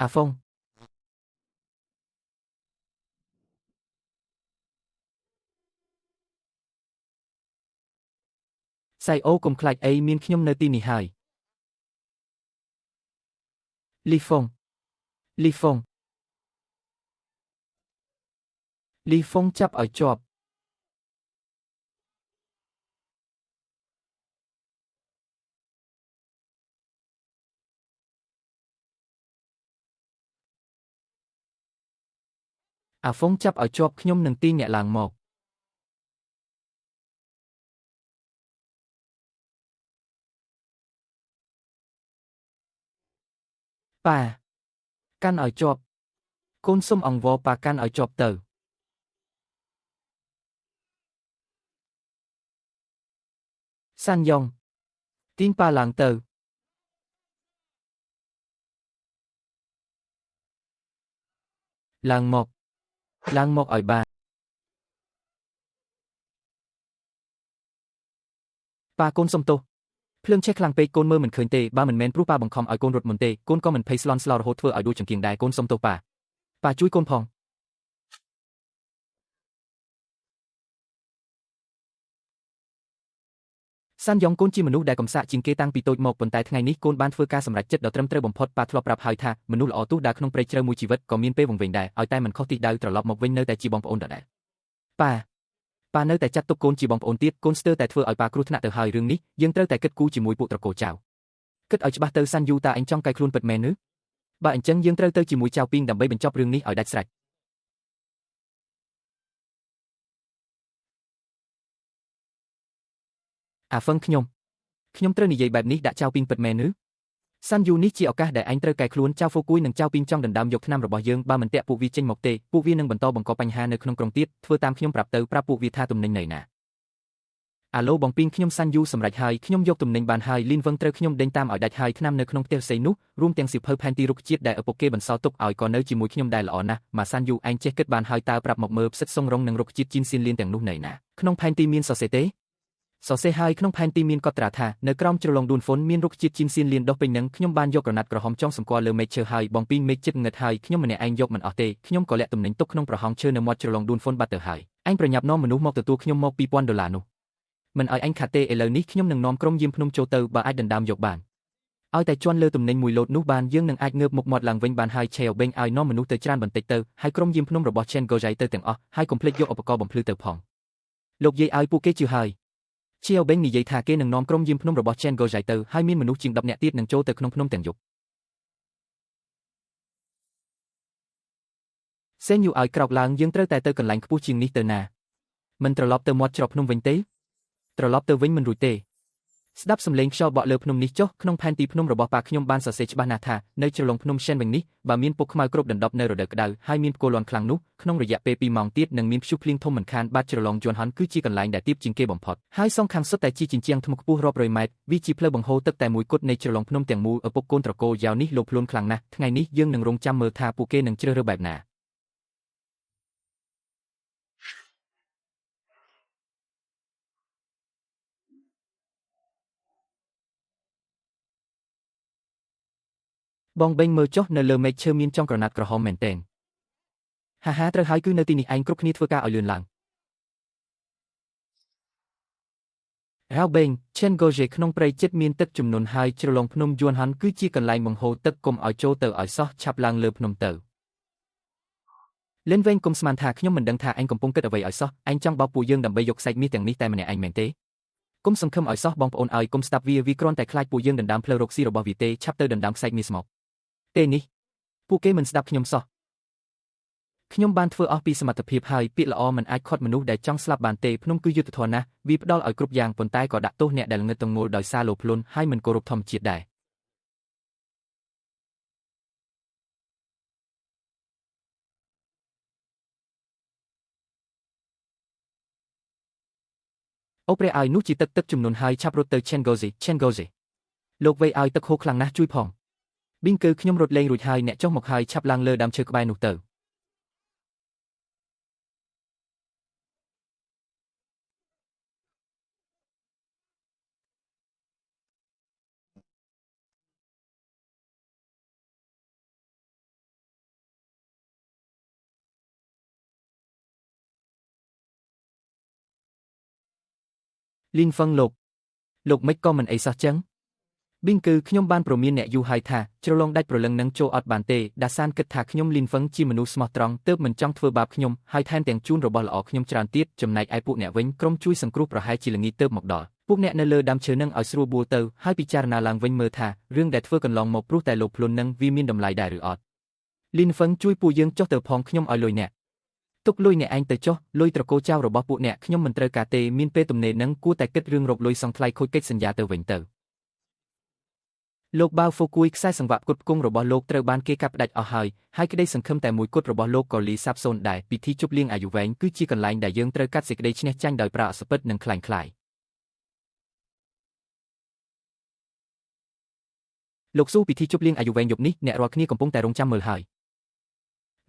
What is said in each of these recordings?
អាហ្វុងសៃអូកុំខ្លាចអីមានខ្ញុំនៅទីនេះហើយលីហ្វុងលីហ្វុងលីហ្វុងចាប់ឲ្យជាប់អាហ្វុងចាប់ឲ្យជាប់ខ្ញុំនឹងទាញអ្នកឡើងមកប៉ាកាន់ឲ្យជាប់កូនសុំអង្វរប៉ាកាន់ឲ្យជាប់ទៅសាន់យ៉ុងទាញប៉ាឡើងទៅឡើងមកឡើងមកឲ្យបានប៉ាកូនសុំទោសភ្លើងឆេះខ្លាំងពេកកូនមើលមិនឃើញទេបើមិនមែនព្រោះប៉ាបង្ខំឲ្យកូនរត់មុនទេកូនក៏មិនភ័យស្លន់ស្លោរហូតធ្វើឲ្យដួលចង្កៀងដែរកូនសុំទោសប៉ាជួយកូនផងសាន់យ៉ុងកូនជាមនុស្សដែលកំសាកជាងគេតាំងពីតូចមកប៉ុន្តែថ្ងៃនេះកូនបានធ្វើការសម្រេចចិត្តដ៏ត្រឹមត្រូវបំផុតប៉ាធ្លាប់ប្រាប់ហើយថាមនុស្សល្អទោះដើរក្នុងព្រៃជ្រៅមួយជីវិតក៏មានពេលវង្វេងដែរឲ្យតែមិនខុសទិសដៅត្រឡប់មកវិញនៅតែជាបងប្អូនដដែលប៉ានៅតែចាត់ទុកកូនជាបងប្អូនទៀតកូនស្ទើរតែធ្វើឲ្យប៉ាគ្រោះថ្នាក់ទៅហើយរឿងនេះយើងត្រូវតែគិតគូរជាមួយពួកត្រកូលចៅគិតឲ្យច្បាស់ទៅសាន់យូតាអញចង់កែខ្លួនពិតមែនឬបើអញ្ចឹងយើងត្រូវទៅជាមួយចៅពីងដើម្បីបញ្ចប់រឿងនេះឲ្យដាច់ស្រេចអាហ្វឹងខ្ញុំត្រូវនិយាយបែបនេះដាក់ចៅពីងពិតមែនឬសាន់យូនេះជាឱកាសដែលអញត្រូវកែខ្លួនចៅហ្វូគួយនិងចៅពីងចង់ដណ្ដើមយកថ្នាំរបស់យើងបើមិនតាក់ពួកវាចេញមកទេពួកវានឹងបន្តបង្កបញ្ហានៅក្នុងក្រុងទៀតធ្វើតាមខ្ញុំប្រាប់ទៅប្រាប់ពួកវាថាទំនិញនៅណាអាឡូបងពីងខ្ញុំសាន់យូសម្រេចហើយខ្ញុំយកទំនិញបានហើយលីនវឹងត្រូវខ្ញុំដេញតាមឲ្យដាច់ហើយថ្នាំនៅក្នុងផ្ទះផ្សេងនោះរួមទាំងសៀវភៅផែនទីរុក្ខជាតិដែលឪពុកគេបន្សល់ទុកឲ្យក៏នៅជាមួយខ្ញុំដែរល្អណាស់ម៉ាសាន់យូឯងចេះគិតបានហើយតើប្រាប់មកមើលផ្សិតសុងរុងនិងរុក្ខជាតិជីនសៀនលៀនទាំងនោះនៅណាក្នុងផែនទីមានសរសេរទេសរសេរហើយក្នុងផែនទីមានកត់ត្រាថានៅក្រោមជ្រលងដួនហ្វុនមានរុក្ខជាតិជីនសៀនលៀនដុះពេញនឹងខ្ញុំបានយកក្រណាត់ក្រហមចងសម្គាល់លើមេឃឈើហើយបងពីងមេឃចិត្តងឹតហើយខ្ញុំម្នាក់ឯងយកមិនអស់ទេខ្ញុំក៏លាក់ទំនិញទុកក្នុងប្រហោងឈើនៅមាត់ជ្រលងដួនហ្វុនបាត់ទៅហើយអញប្រញាប់នាំមនុស្សមកទទួលខ្ញុំមក$2000នោះមិនឲ្យអញខាត់ទេឥឡូវនេះខ្ញុំនឹងនាំក្រុមយាមភ្នំចូលទៅបើអាចដណ្ដើមយកបានឲ្យតែជន់លើទំនិញមួយលោតនោះបានយើងនឹងអាចងើបមុខមាត់ឡើងវិញបានហើយឆេអូបេងឲ្យនាំមនុស្សទៅច្រានបន្តិចទៅហើយក្រុមយាមភ្នំរបស់ឆេនហ្គោយ៉ៃទៅទាំងអស់ហើយកុំភ្លេចយកឧបករណ៍បំភ្លឺទៅផងលោកយាយឲ្យពួកគេជឿហើយឆេអូបេងនិយាយថាគេនឹងនាំក្រុមយាមភ្នំរបស់ឆេនហ្គោយ៉ៃទៅហើយមានមនុស្សជាង10នាក់ទៀតនឹងចូលទៅក្នុងភ្នំទាំងយប់សេនយូឲ្យក្រោកឡើងយើងត្រូវតែទៅកន្លែងខ្ពស់ជាងនេះទៅណាមិនត្រឡប់ទៅមាត់ច្រកភ្នំវិញទេត្រឡប់ទៅវិញមិនរួចទេស្ដាប់សំឡេងខ្យល់បក់លើភ្នំនេះចុះក្នុងផែនទីភ្នំរបស់ប៉ាខ្ញុំបានសរសេរច្បាស់ណាស់ថានៅជ្រលងភ្នំရှែនវិញនេះបើមានពុកខ្មៅគ្រប់ដណ្ដប់នៅរដូវក្តៅហើយមានផ្គរលាន់ខ្លាំងនោះក្នុងរយៈពេល2ម៉ោងទៀតនឹងមានព្យុះភ្លៀងធំមិនខានបាត់ជ្រលងយួនហន់គឺជាកន្លែងដែលទាបជាងគេបំផុតហើយសងខាងសុទ្ធតែជាជញ្ជាំងថ្មខ្ពស់រាប់រយម៉ែត្រវាជាផ្លូវបង្ហូរទឹកតែមួយគត់នៃជ្រលងភ្នំទាំងមូលឪពុកកូនត្រកូលយ៉ាវនេះលោភលន់ខ្លាំងណាស់ថ្ងៃនេះយើងនឹងរងចាំមើលថាពួកគេនឹងជ្រើសរើសបែបណាបងបេងមើលចុះនៅលើមេឃឈើមានចុងក្រណាត់ក្រហមមែនទែនហាត្រូវហើយគឺនៅទីនេះឯងគ្រប់គ្នាធ្វើការឲ្យលឿនឡើងរ៉ាវបេងឆេនហ្គោជេក្នុងព្រៃជិតមានទឹកជំនន់ហើយជ្រលងភ្នំយួនហាន់គឺជាកន្លែងបង្ហូរទឹកកុំឲ្យចូលទៅឲ្យសោះឆាប់ឡើងលើភ្នំទៅលិនវែងគុំស្មានថាខ្ញុំមិនដឹងថាអញកំពុងគិតអ្វីឲ្យសោះអញចង់បោកពួកយើងដើម្បីយកខ្សែមាសទាំងនេះតែម្នាក់ឯងមែនទេគុំសង្ឃឹមឲ្យសោះបងប្អូនឲ្យគុំស្ដាប់វាគ្រាន់តែខ្លាចពួកយើងដណ្ដើមផ្លូវរកស៊ីរបស់វាទេឆាប់ទៅដណ្ដើមខ្សែមាសស្មកទេនេះពួកគេមិនស្ដាប់ខ្ញុំសោះខ្ញុំបានធ្វើអស់ពីសមត្ថភាពហើយពាក្យល្អមិនអាចខាត់មនុស្សដែលចង់ស្លាប់បានទេភ្នំគឺយុត្តិធម៌ណាស់វាផ្ដល់ឲ្យគ្រប់យ៉ាងប៉ុន្តែក៏ដាក់ទោសអ្នកដែលងឹតទងល់ដោយសារលោភលន់ហើយមិនគោរពធម្មជាតិដែរអូព្រះឲ្យនោះជាទឹកជំនន់ហើយឆាប់រត់ទៅឆេនហ្គោសេលោកវៃឲ្យទឹកហូរខ្លាំងណាស់ជួយផងប៊ីងគឺខ្ញុំរត់លេងរួចហើយអ្នកចុះមកហើយឆាប់ឡើងលើដើមឈើក្បែរនោះទៅ Lin Feng Lục mấy con mình ấy sao chăng? Biên cư khňom ban pro miên nẹ yu hai tha, trâu long đách pro lưng nâng châu ọt bàn tê, đa san kịch thả khňom Lin Feng chi manu smart trong, tớp mình trong thưa bạp khňom, hai than tiền chun rồi bỏ lọ khňom tràn tiết, chầm này ai phụ nẹ vinh, krom chui sừng cúp pro hai chi là nghi tớp mọc đỏ. Púc nẹ nơ lơ đam chờ nâng ở sru bùa tơ, hai pichar na lang vinh mơ tha, rương đẹp thưa cần lòng một pru tài lục luôn nâng vi miên đầm lại đại rửa ọt. Lin Feng chui pu dương cho tờ phong khňom ở lôi nẹ. Tục lôi nẹ anh tờ cho, lôi tờ cô trao rồi bỏ phụ nẹ khňom mình tơ cả tê miên pê tùm nê nâng cua tài kết rương rộp lôi song thay khôi kết sinh giá tờ vinh tờ. លោកបាវហ្វូគួយខ្សែសង្វាក់គុតគង់របស់លោកត្រូវបានគេកាប់ផ្តាច់អស់ហើយក្តីសង្ឃឹមតែមួយគត់របស់លោកក៏លីសាបសូន្យដែរពិធីជប់លៀងអាយុវែងគឺជាកន្លែងដែលយើងត្រូវកាត់សេចក្តីឈ្នះចាញ់ដោយប្រើអសពិតនិងខ្លាំងខ្លាយលោកស៊ូពិធីជប់លៀងអាយុវែងយប់នេះអ្នករាល់គ្នាកំពុងតែរងចាំមើលហើយ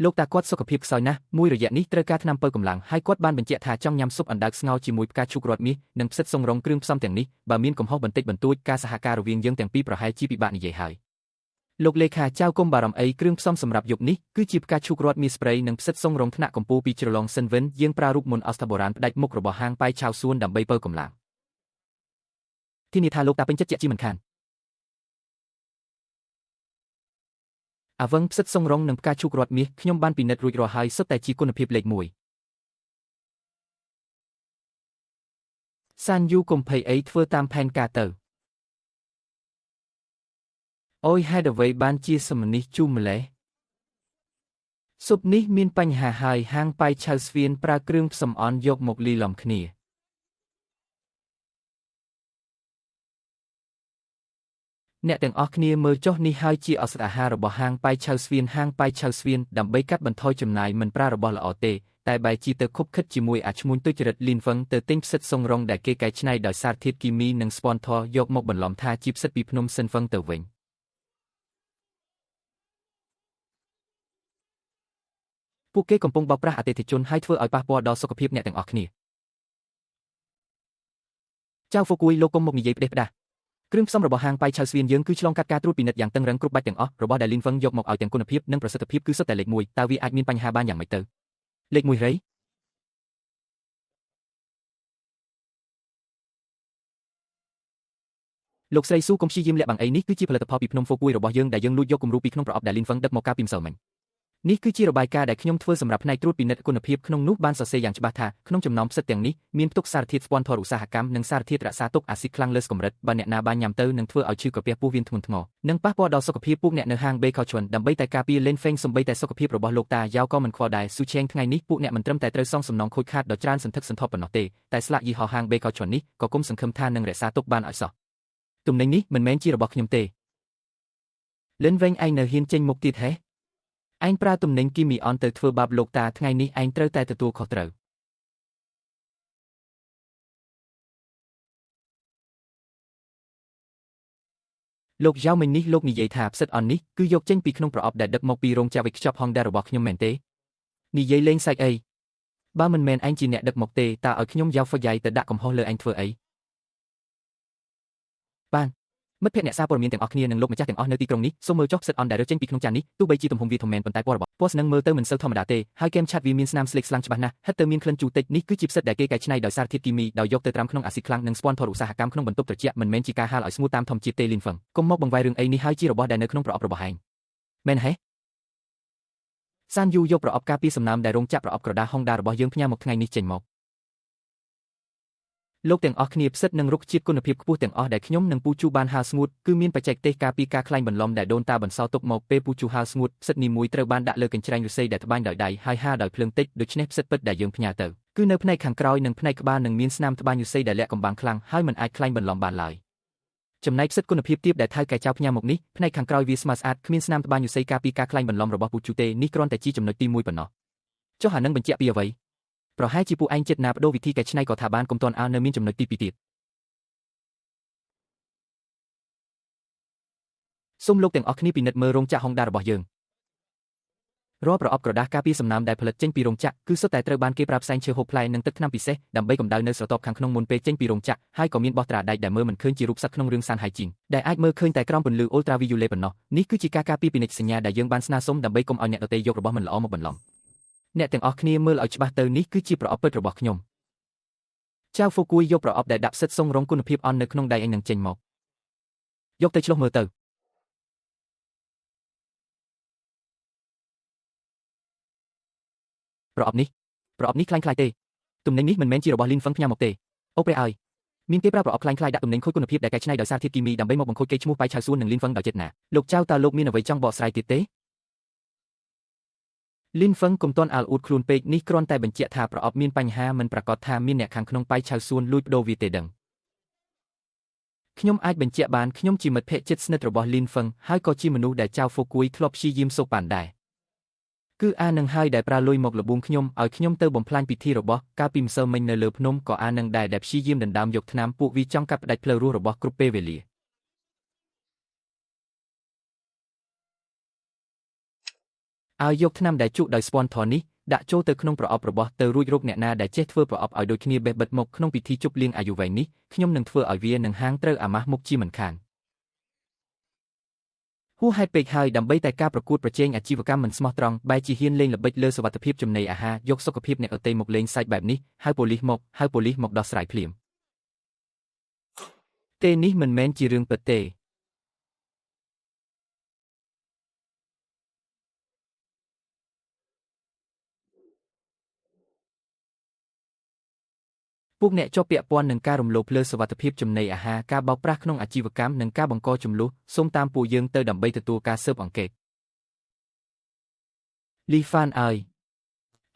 លោកតាគាត់សុខភាពខ្សោយណាស់មួយរយៈនេះត្រូវការថ្នាំពៅកម្លាំងហើយគាត់បានបញ្ជាក់ថាចង់ញ៉ាំស៊ុបអណ្ដើកស្ងោរជាមួយផ្កាឈូករត់មាសនិងផ្សិតសុងរងគ្រឿងផ្សំទាំងនេះបើមានកំហុសបន្តិចបន្តួចការសហការរវាងយើងទាំងពីរប្រហែលជាពិបាកនិយាយហើយលោកលេខាចៅគុំបារម្ភអីគ្រឿងផ្សំសម្រាប់យប់នេះគឺជាផ្កាឈូករត់មាសស្ព្រៃនិងផ្សិតសុងរងថ្នាក់កម្ពូលពីជ្រលងសិនវិនយើងប្រើរូបមន្តអស្ចារ្យបុរាណផ្ដាច់មុខរបស់ហាងប៉ៃឆៅសួនដើម្បីពៅកម្លាំងទីនេះថាលោកតាពេញចិត្តជាក់ជាមិនខានអាវឹងផ្សិតសុងរងនិងផ្កាឈូករត់មាសខ្ញុំបានពិនិត្យរួចរាល់ហើយសុទ្ធតែជាគុណភាពលេខ1សានយូកុំភ័យអីធ្វើតាមផែនការទៅអូយហេតុអ្វីបានជាសមនេះជូរម្លេះស៊ុបនេះមានបញ្ហាហើយហាងប៉ៃឆៅស្វៀនប្រើគ្រឿងផ្សំអន់យកមកលីឡំគ្នាអ្នកទាំងអស់គ្នាមើលចុះនេះហើយជាឱសថអាហាររបស់ហាងប៉ៃឆៅស្វៀនដើម្បីកាត់បន្ថយចំណាយមិនប្រើរបស់ល្អទេតែបែរជាទៅខុបខិតជាមួយអាឈ្មួញទុច្ចរិតលីនហ្វឹងទៅទិញផ្សិតសុងរងដែលគេកែច្នៃដោយសារធាតុគីមីនិងស្ពនធរយកមកបន្លំថាជាផ្សិតពីភ្នំសិនហ្វឹងទៅវិញពួកគេកំពុងបោកប្រាស់អតិថិជនហើយធ្វើឲ្យប៉ះពាល់ដល់សុខភាពអ្នកទាំងអស់គ្នាចៅហ្វូគួយលោកកុំមកនិយាយផ្ដេសផ្ដាសគ្រឿងផ្សំរបស់ហាងប៉ៃឆៅស្វៀនយើងគឺឆ្លងកាត់ការត្រួតពិនិត្យយ៉ាងតឹងរ៉ឹងគ្រប់បាច់ទាំងអស់របស់ដែលលីនហ្វឹងយកមកឲ្យទាំងគុណភាពនិងប្រសិទ្ធភាពគឺសុទ្ធតែលេខ1តើវាអាចមានបញ្ហាបានយ៉ាងម៉េចទៅលេខ1រៃលោកស្រីស៊ូកុំព្យាយាមលាក់បាំងអីនេះគឺជាផលិតផលពីភ្នំហ្វូគួយរបស់យើងដែលយើងលួចយកគំរូពីក្នុងប្រអប់ដែលលីនហ្វឹងដឹកមកកាលពីម្សិលមិញនេះគឺជារបាយការណ៍ដែលខ្ញុំធ្វើសម្រាប់ផ្នែកត្រួតពិនិត្យគុណភាពក្នុងនោះបានសរសេរយ៉ាងច្បាស់ថាក្នុងចំណោមផ្សិតទាំងនេះមានផ្ទុកសារធាតុស្ពនធរឧស្សាហកម្មនិងសារធាតុរក្សាទុកអាស៊ីតខ្លាំងលើសកម្រិតបើអ្នកណាបានញ៉ាំទៅនឹងធ្វើឲ្យឈឺក្រពះពោះវៀនធ្ងន់ធ្ងរនិងប៉ះពាល់ដល់សុខភាពពួកអ្នកនៅហាង Bakersfield ដើម្បីតែការពារលេនហ្វេងសូម្បីតែសុខភាពរបស់លោកតាយ៉ាវក៏មិនខ្វល់ដែរស៊ូឆេងថ្ងៃនេះពួកអ្នកមិនត្រឹមតែត្រូវសងសំណងខូចខាតដ៏ច្រើនសន្ធឹកសន្ធាប់ប៉ុណ្ណោះទេតែស្លាកយីហោហាង Bakersfield នេះក៏គុំសង្ឃឹមថានឹងរក្សាទុកបានឲ្យសោះទំនិញនេះមិនមែនជារបស់ខ្ញុំទេលិនវែងឯងនៅហ៊ានចេញមុខទៀតហេឯងប្រើទំនិញគីមីអនទៅធ្វើបាបលោកតាថ្ងៃនេះឯងត្រូវតែទទួលខុសត្រូវលោកយ៉ាវមិញនេះលោកនិយាយថាផ្សិតអននេះគឺយកចេញពីក្នុងប្រអប់ដែលដឹកមកពីរោងចក្រវេចខ្ចប់ Honda របស់ខ្ញុំមែនទេនិយាយលេងសាច់អីបើមិនមែនឯងជាអ្នកដឹកមកទេតើឲ្យខ្ញុំយ៉ាវហ្វយ៉ាយទៅដាក់កំហុសលើឯងធ្វើអីបានមិត្តភក្តិអ្នកសារព័ត៌មានទាំងអស់គ្នានិងលោកម្ចាស់ទាំងអស់នៅទីក្រុងនេះសូមមើលចុះផ្សិតអនដែលរើចេញពីក្នុងចាននេះទោះបីជាទំហំវាធំមែនប៉ុន្តែពណ៌ស្នឹងមើលទៅមិនសូវធម្មតាទេហើយគែមឆាត់វាមានស្នាមស្លេកស្លាំងច្បាស់ណាស់ហិតទៅមានក្លិនជូរតិចនេះគឺជាផ្សិតដែលគេកែច្នៃដោយសារធាតុគីមីដោយយកទៅត្រាំក្នុងអាស៊ីតខ្លាំងនិងស្ពនធរឧស្សាហកម្មក្នុងបន្ទប់ត្រជាក់មិនមែនជាការហាលឲ្យស្ងួតតាមធម្មជាតិទេលីនហ្វឹងកុំមកបង្វែររឿងអីនេះហើយជារបស់ដែលនៅក្នុងប្រអប់របស់ឯងមែនហេសានយូយកប្រអប់ការពារសំណើមដែលរោងចក្រប្រអប់ក្រដាស Honda របស់យើងផ្ញើមកថ្ងៃនេះចេញមកលោកទាំងអស់គ្នាផ្សិតនឹងរុក្ខជាតិគុណភាពខ្ពស់ទាំងអស់ដែលខ្ញុំនិងពូជូបានហាលស្ងួតគឺមានបច្ចេកទេសការពារការក្លែងបន្លំដែលដូនតាបន្សល់ទុកមកពេលពូជូហាលស្ងួតផ្សិតនីមួយត្រូវបានដាក់លើកញ្ច្រែងឫស្សីដែលត្បាញដោយដៃហើយហាលដោយភ្លើងតិចដូច្នេះផ្សិតពិតដែលយើងផ្ញើទៅគឺនៅផ្នែកខាងក្រោយនិងផ្នែកក្បាលនឹងមានស្នាមត្បាញឫស្សីដែលលាក់កំបាំងខ្លាំងហើយមិនអាចក្លែងបន្លំបានឡើយចំណែកផ្សិតគុណភាពទាបដែលថៅកែចៅផ្ញើមកនេះផ្នែកខាងក្រោយវាស្មើស្អាតគ្មានស្នាមត្បាញឫស្សីការពារការក្លែងបន្លំរបស់ពូជូទេនេះគ្រាន់តែជាចំណុចទី1ប៉ុណ្ណោះចុះអានឹងបញ្ជាក់ពីអ្វីប្រហែលជាពួកឯងចិត្តណាបដូរវិធីកែច្នៃក៏ថាបានកុំទាន់អើនៅមានចំណុចទី2ទៀតសូមលោកទាំងអស់គ្នាពិនិត្យមើលរោងចក្រ Honda របស់យើងរាល់ប្រអប់ក្រដាសការពារសំណើមដែលផលិតចេញពីរោងចក្រគឺសុទ្ធតែត្រូវបានគេប្រើផ្សែងឈើហូបផ្លែនិងទឹកថ្នាំពិសេសដើម្បីកម្ដៅនៅស្រទាប់ខាងក្នុងមុនពេលចេញពីរោងចក្រហើយក៏មានបោះត្រាដែកដែលមើលមិនឃើញជារូបសត្វក្នុងរឿងសានហៃជីងដែលអាចមើលឃើញតែក្រោមពន្លឺ Ultraviolet ប៉ុណ្ណោះនេះគឺជាការការពារពាណិជ្ជសញ្ញាដែលយើងបានស្នើសុំដើម្បីកុំឲ្យអ្នកដទៃយករបស់មិនល្អមកបន្លំអ្នកទាំងអស់គ្នាមើលឲ្យច្បាស់ទៅនេះគឺជាប្រអប់ពិតរបស់ខ្ញុំ ចៅហ្វូគួយយកប្រអប់ដែលដាក់ផ្សិតសុងរងគុណភាពអន់នៅក្នុងដៃឯងនឹងចេញមកយកទៅឆ្លុះមើលទៅប្រអប់នេះคล้ายៗទេទំនិញនេះមិនមែនជារបស់លីនហ្វឹងផ្ញើមកទេអូព្រះអើយមានគេប្រើប្រអប់คล้ายៗដាក់ទំនិញខូចគុណភាពដែលកែច្នៃដោយសារធាតុគីមីដើម្បីមកបង្ខូចកេរ្តិ៍ឈ្មោះប៉ៃឆៅសួននិងលីនហ្វឹងដោយចេតនាលោកចៅតើលោកមានអ្វីចង់បកស្រាយទៀតទេលីនហ្វឹងកុំទាន់អាលអួតខ្លួនពេកនេះគ្រាន់តែបញ្ជាក់ថាប្រអប់មានបញ្ហាមិនប្រាកដថាមានអ្នកខាងក្នុងប៉ៃឆៅសួនលួចប្ដូរវាទេដឹងខ្ញុំអាចបញ្ជាក់បានខ្ញុំជាមិត្តភក្តិជិតស្និទ្ធរបស់លីនហ្វឹងហើយក៏ជាមនុស្សដែលចៅហ្វូគួយធ្លាប់ព្យាយាមសូកប៉ានដែរគឺអានឹងហើយដែលប្រើលុយមកលបួងខ្ញុំឲ្យខ្ញុំទៅបំផ្លាញពិធីរបស់កាលពីម្សិលមិញនៅលើភ្នំក៏អានឹងដែរដែលព្យាយាមដណ្ដើមយកថ្នាំពួកវាចង់កាត់ផ្តាច់ផ្លូវរស់របស់គ្រប់ពេលវេលាឲ្យយកថ្នាំដែលជក់ដោយស្ពាន់ធរនេះដាក់ចូលទៅក្នុងប្រអប់របស់ទៅរួចរកអ្នកណាដែលចេះធ្វើប្រអប់ឲ្យដូចគ្នាបេះបិទមុខក្នុងពិធីជប់លៀងអាយុវែងនេះខ្ញុំនឹងធ្វើឲ្យវានឹងហាងត្រូវអាម៉ាស់មុខជាមិនខានហួសហេតុពេកហើយដើម្បីតែការប្រកួតប្រជែងអាជីវកម្មមិនស្មោះត្រង់បែរជាហ៊ានលេងល្បិចលើសុវត្ថិភាពចំណីអាហារយកសុខភាពអ្នកដទៃមកលេងសើចបែបនេះហៅប៉ូលីសមកដោះស្រាយភ្លាមទេនេះមិនមែនជារឿងពិតទេពួកអ្នកជាប់ពាក់ព័ន្ធនឹងការរំលោភលើសុវត្ថិភាពចំណីអាហារការបោកប្រាស់ក្នុងអាជីវកម្មនិងការបង្កជម្លោះសូមតាមពួកយើងទៅដើម្បីទទួលការស៊ើបអង្កេតលីហ្វានអើយ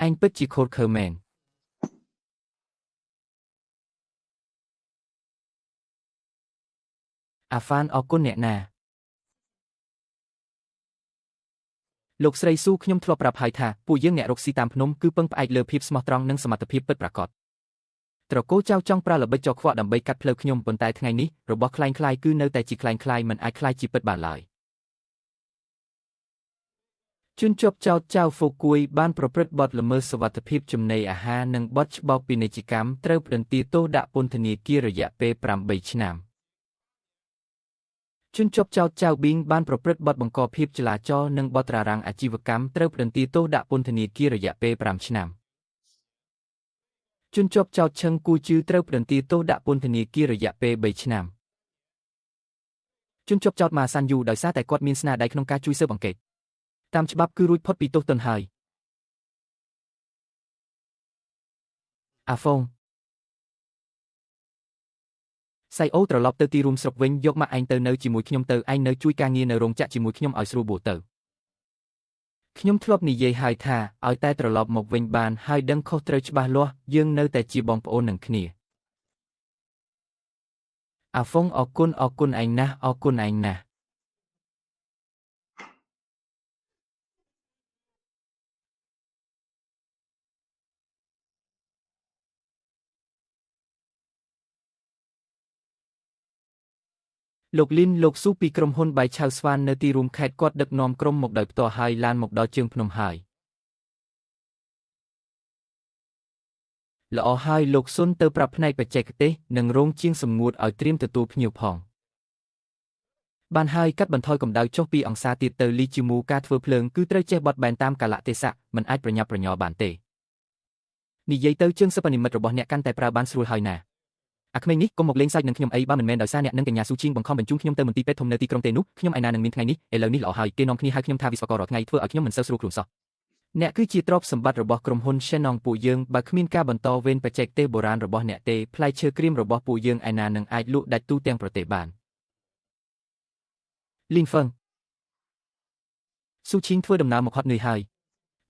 អញពិតជាខូចខើមែនអាហ្វានអរគុណអ្នកណាលោកស្រីស៊ូខ្ញុំធ្លាប់ប្រាប់ហើយថាពួកយើងអ្នករកស៊ីតាមភ្នំគឺពឹងផ្អែកលើភាពស្មោះត្រង់និងសមត្ថភាពពិតប្រាកដត្រកូលចៅចង់ប្រើល្បិចចោខ្វក់ដើម្បីកាត់ផ្លូវខ្ញុំប៉ុន្តែថ្ងៃនេះរបស់คล้ายៗគឺនៅតែជាคล้ายៗមិនអាចคล้ายជាពិតបានឡើយជនជាប់ចោទចៅហ្វូគួយបានប្រព្រឹត្តបទល្មើសសុវត្ថិភាពចំណីអាហារនិងបទច្បោកពាណិជ្ជកម្មត្រូវផ្តន្ទាទោសដាក់ពន្ធនាគាររយៈពេល8ឆ្នាំជនជាប់ចោទចៅប៊ីងបានប្រព្រឹត្តបទបង្កភាពចលាចលនិងបទរារាំងអាជីវកម្មត្រូវផ្តន្ទាទោសដាក់ពន្ធនាគាររយៈពេល5ឆ្នាំជនជាប់ចោទឈឹងគូជឺត្រូវផ្តន្ទាទោសដាក់ពន្ធនាគាររយៈពេល3ឆ្នាំជនជាប់ចោទម៉ាសាន់យូដោយសារតែគាត់មានស្នាដៃក្នុងការជួយស៊ើបអង្កេតតាមច្បាប់គឺរួចផុតពីទោសទណ្ឌហើយអាហ្វងសៃអូត្រឡប់ទៅទីរួមស្រុកវិញយកមកឯងទៅនៅជាមួយខ្ញុំទៅឯងនៅជួយការងារនៅរោងចក្រជាមួយខ្ញុំឲ្យស្រួលបួលទៅខ្ញុំធ្លាប់និយាយហើយថាឲ្យតែត្រឡប់មកវិញបានហើយដឹងខុសត្រូវច្បាស់លាស់យើងនៅតែជាបងប្អូននឹងគ្នាអាហ្វងអរគុណឯងណាស់អរគុណឯងណាស់លោកលីនលោកស៊ូពីក្រុមហ៊ុនបាយឆៅស្វាននៅទីរួមខេត្តគាត់ដឹកនាំក្រុមមកដោយផ្ទាល់ហើយឡានមកដល់ជើងភ្នំហើយល្អហើយលោកស៊ុនទៅប្រាប់ផ្នែកបច្ចេកទេសនិងរោងជាងសម្ងួតឲ្យត្រៀមទទួលភ្ញៀវផងបានហើយកាត់បន្ថយកម្ដៅចុះ2អង្សាទៀតទៅលីជីមូការធ្វើភ្លើងគឺត្រូវចេះបត់បែនតាមកាលៈទេសៈមិនអាចប្រញាប់ប្រញ័របានទេនិយាយទៅជើងសិប្បនិមិត្តរបស់អ្នកកាន់តែប្រើបានស្រួលហើយណាអាក្មេងនេះកុំមកលេងសើចនឹងខ្ញុំអីបើមិនមែនដោយសារអ្នកនឹងកញ្ញាស៊ូជីងបង្ខំបញ្ជូនខ្ញុំទៅមន្ទីរពេទ្យធំនៅទីក្រុងទេនោះខ្ញុំឯណានឹងមានថ្ងៃនេះឥឡូវនេះល្អហើយគេនាំគ្នាហៅខ្ញុំថាវិស្វកររាល់ថ្ងៃធ្វើឲ្យខ្ញុំមិនសូវស្រួលខ្លួនសោះអ្នកគឺជាទ្រព្យសម្បត្តិរបស់ក្រុមហ៊ុន Shenong ពួកយើងបើគ្មានការបន្តវេនបច្ចេកទេសបុរាណរបស់អ្នកទេផ្លែឈើក្រៀមរបស់ពួកយើងឯណានឹងអាចលក់ដាច់ទូទាំងប្រទេសបានលីងហ្វឹងស៊ូឈីងធ្វើដំណើរមកហត់នឿយហើយ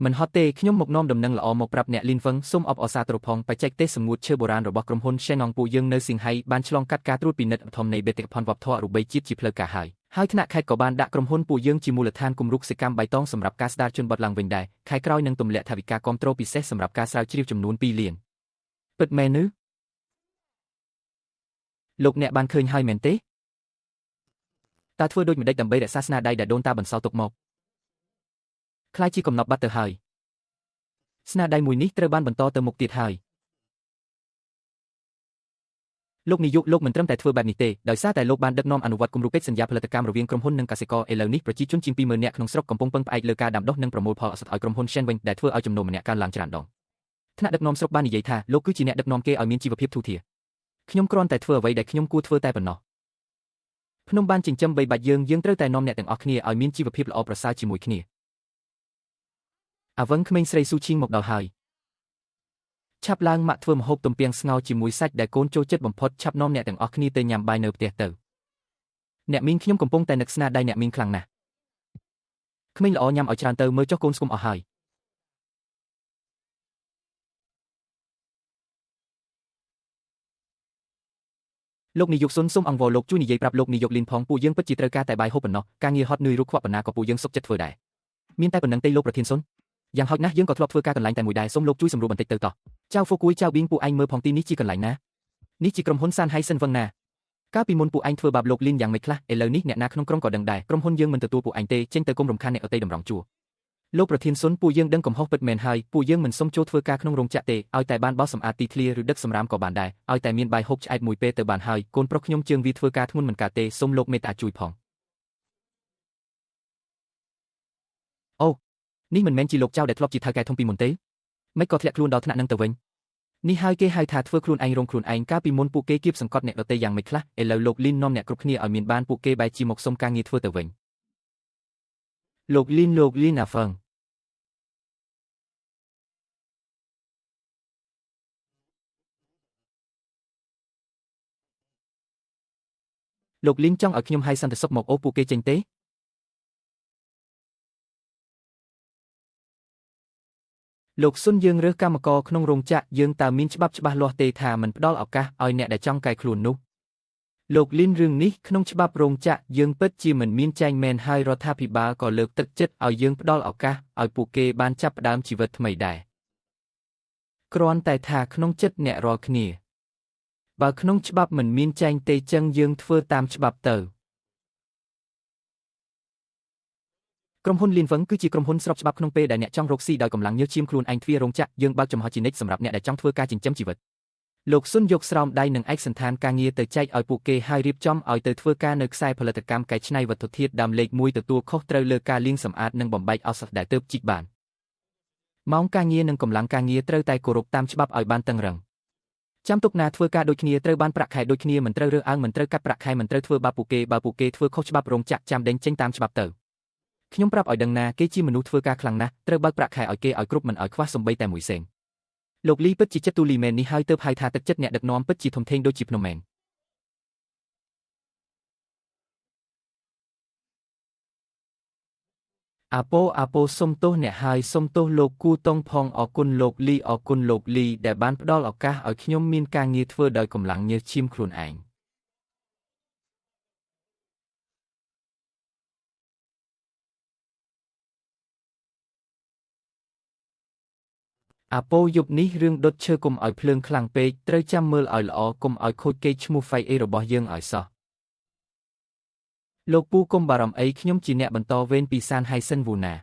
មិនហត់ទេខ្ញុំមកនាំដំណឹងល្អមកប្រាប់អ្នកលីនហ្វឹងសូមអបអរសាទរផងបច្ចេកទេសសម្ងួតឈើបុរាណរបស់ក្រុមហ៊ុន Shenong ពួកយើងនៅសៀងហៃបានឆ្លងកាត់ការត្រួតពិនិត្យធំនៃបេតិកភណ្ឌវប្បធម៌រូបីជាតិជាផ្លូវការហើយថ្នាក់ខេត្តក៏បានដាក់ក្រុមហ៊ុនពួកយើងជាមូលដ្ឋានគម្រោងសិកម្មបៃតងសម្រាប់ការស្ដារជនបទឡើងវិញដែរខែក្រោយនឹងទម្លាក់ថវិកាគាំទ្រពិសេសសម្រាប់ការស្រាវជ្រាវចំនួន2លានពិតមែនឬលោកអ្នកបានឃើញហើយមែនទេតើធ្វើដូចម្តេចដើម្បីរក្សាស្នាដៃដែលដូនតាបន្សល់ទុកមកខ្លាចជាកំណប់បាត់ទៅហើយស្នាដៃមួយនេះត្រូវបានបន្តទៅមុខទៀតហើយលោកនាយកលោកមិនត្រឹមតែធ្វើបែបនេះទេដោយសារតែលោកបានដឹកនាំអនុវត្តគម្រោងកិច្ចសន្យាផលិតកម្មរវាងក្រុមហ៊ុននិងកសិករឥឡូវនេះប្រជាជនជាង 20,000 នាក់ក្នុងស្រុកកំពុងពឹងផ្អែកលើការដាំដុះនិងប្រមូលផលឱសថឲ្យក្រុមហ៊ុន Shen វិញដែលធ្វើឲ្យចំនួនម្នាក់កើនឡើងច្រើនដង ថ្នាក់ដឹកនាំស្រុកបាននិយាយថាលោកគឺជាអ្នកដឹកនាំគេឲ្យមានជីវភាពធូរធារខ្ញុំគ្រាន់តែធ្វើអ្វីដែលខ្ញុំគួរធ្វើតែប៉ុណ្ណោះភ្នំបានចិញ្ចឹមបីបាច់យើងត្រូវតែនាំអ្នកទាំងអស់គ្នាឲ្យមានជីវភាពល្អប្រសើរជាមួយគ្នាអាវឹងក្មេងស្រីស៊ូឈីងមកដល់ហើយឆាប់ឡើងម៉ាក់ធ្វើម្ហូបទំពាំងស្ងោរជាមួយសាច់ដែលកូនចូលចិត្តបំផុតឆាប់នាំអ្នកទាំងអស់គ្នាទៅញ៉ាំបាយនៅផ្ទះទៅអ្នកមីងខ្ញុំកំពុងតែនឹកស្នាដៃអ្នកមីងខ្លាំងណាស់ក្មេងល្អញ៉ាំឲ្យច្រើនទៅមើលចុះកូនស្គមអស់ហើយលោកនាយកសុនសូមអង្វរលោកជួយនិយាយប្រាប់លោកនាយកលីនផងពួកយើងពិតជាត្រូវការតែបាយហូបប៉ុណ្ណោះការងារហត់នឿយរੂខ្វាក់ប៉ុណ្ណាក៏ពួកយើងសុខចិត្តធ្វើដែរមានតែប៉ុណ្្នឹងទេលោកប្រធានសុនយ៉ាងហោចណាស់យើងក៏ធ្លាប់ធ្វើការកន្លែងតែមួយដែរសូមលោកជួយសម្រួលបន្តិចទៅតោះចៅហ្វូគួយចៅប៊ីងពួកឯងមើលផងទីនេះជាកន្លែងណានេះជាក្រុមហ៊ុនសានហៃសិនវឹងណាកាលពីមុនពួកឯងធ្វើបាបលោកលីនយ៉ាងម៉េចខ្លះឥឡូវនេះអ្នកណាក្នុងក្រុមក៏ដឹងដែរក្រុមហ៊ុនយើងមិនទទួលពួកឯងទេចេញទៅគុំរំខានអ្នកអតីតតម្រង់ជួរលោកប្រធានសុនពួកយើងដឹងកំហុសពិតមែនហើយពួកយើងមិនសុំចូលធ្វើការក្នុងរោងចក្រទេឲ្យតែបានបោសសម្អាតទីធ្លាឬដឹកសម្រាមក៏បានដែរឲ្យតែមានបាយហូបឆ្អែតមួយពេលទៅបានហើយកូនប្រុសខ្ញុំជើងវាធ្វើការធ្ងន់មិនកើតទេសូមលោកមេត្តាជួយផងអូនេះមិនមែនជាលោកចៅដែលធ្លាប់ជាថៅកែធំពីមុនទេមិនក៏ធ្លាក់ខ្លួនដល់ថ្នាក់នឹងទៅវិញនេះហើយគេហៅថាធ្វើខ្លួនឯងរងខ្លួនឯងកាលពីមុនពួកគេគៀបសង្កត់អ្នកដទៃយ៉ាងម៉េចខ្លះឥឡូវលោកលីននាំអ្នកគ្រប់គ្នាឲ្យមានបានពួកគេបែរជាមកសុំការងារធ្វើទៅវិញលោកលីនអាហ្វឹងលោកលីនចង់ឲ្យខ្ញុំហៅសន្តិសុខមកអូសពួកគេចេញទេលោកសុនយើងរើសកម្មករក្នុងរោងចក្រយើងតើមានច្បាប់ច្បាស់លាស់ទេថាមិនផ្ដល់ឱកាសឲ្យអ្នកដែលចង់កែខ្លួននោះលោកលីនរឿងនេះក្នុងច្បាប់រោងចក្រយើងពិតជាមិនមានចែងមែនហើយរដ្ឋាភិបាលក៏លើកទឹកចិត្តឲ្យយើងផ្ដល់ឱកាសឲ្យពួកគេបានចាប់ផ្ដើមជីវិតថ្មីដែរគ្រាន់តែថាក្នុងចិត្តអ្នករាល់គ្នាបើក្នុងច្បាប់មិនមានចែងទេចឹងយើងធ្វើតាមច្បាប់ទៅក្រុមហ៊ុនលីនវឹងគឺជាក្រុមហ៊ុនស្របច្បាប់ក្នុងពេលដែលអ្នកចង់រកស៊ីដោយកម្លាំងញើសឈាមខ្លួនឯងទ្វាររោងចក្រយើងបើកចំហជានិច្ចសម្រាប់អ្នកដែលចង់ធ្វើការចិញ្ចឹមជីវិតលោកសុនយកស្រោមដៃនិងឯកសណ្ឋានការងារទៅចែកឲ្យពួកគេហើយរៀបចំឲ្យទៅធ្វើការនៅខ្សែផលិតកម្មកែច្នៃវត្ថុធាតុដើមលេខ1ទទួលខុសត្រូវលើការលាងសម្អាតនិងបំបែកឱសថដែលទើបជីកបានម៉ោងការងារនិងកម្លាំងការងារត្រូវតែគោរពតាមច្បាប់ឲ្យបានតឹងរ៉ឹងចាំទុកណាធ្វើការដូចគ្នាត្រូវបានប្រាក់ខែដូចគ្នាមិនត្រូវរើសអើងមិនត្រូវកាត់ប្រាក់ខែមិនត្រូវធ្វើបាបពួកគេបើពួកគេធ្វើខុសច្បាប់រោងចក្រចាំដេញចេញតាមច្បាប់ទៅខ្ញុំប្រាប់ឲ្យដឹងណាគេជាមនុស្សធ្វើការខ្លាំងណាស់ត្រូវបើកប្រាក់ខែឲ្យគេឲ្យគ្រប់មិនឲ្យខ្វះសំបីតែមួយសេនលោកលីពិតជាចិត្តទូលីមែននេះហើយទើបហៅថាទឹកចិត្តអ្នកដឹកនាំពិតជាធំធេងដូចជាភ្នំមែនអាប៉ូសុំទោសអ្នកហើយសុំទោសលោកគូតុងផងអរគុណលោកលីដែលបានផ្ដល់ឱកាសឲ្យខ្ញុំមានការងារធ្វើដោយកម្លាំងញើសឈាមខ្លួនឯងអាប៉ូយប់នេះរឿងដុតឈើកុំឲ្យភ្លើងខ្លាំងពេកត្រូវចាំមើលឲ្យល្អកុំឲ្យខូចកេរ្តិ៍ឈ្មោះហ្វៃអេរបស់យើងឲ្យសោះលោកពូកុំបារម្ភអីខ្ញុំជាអ្នកបន្តវេនពីសានហៃសិនវូណា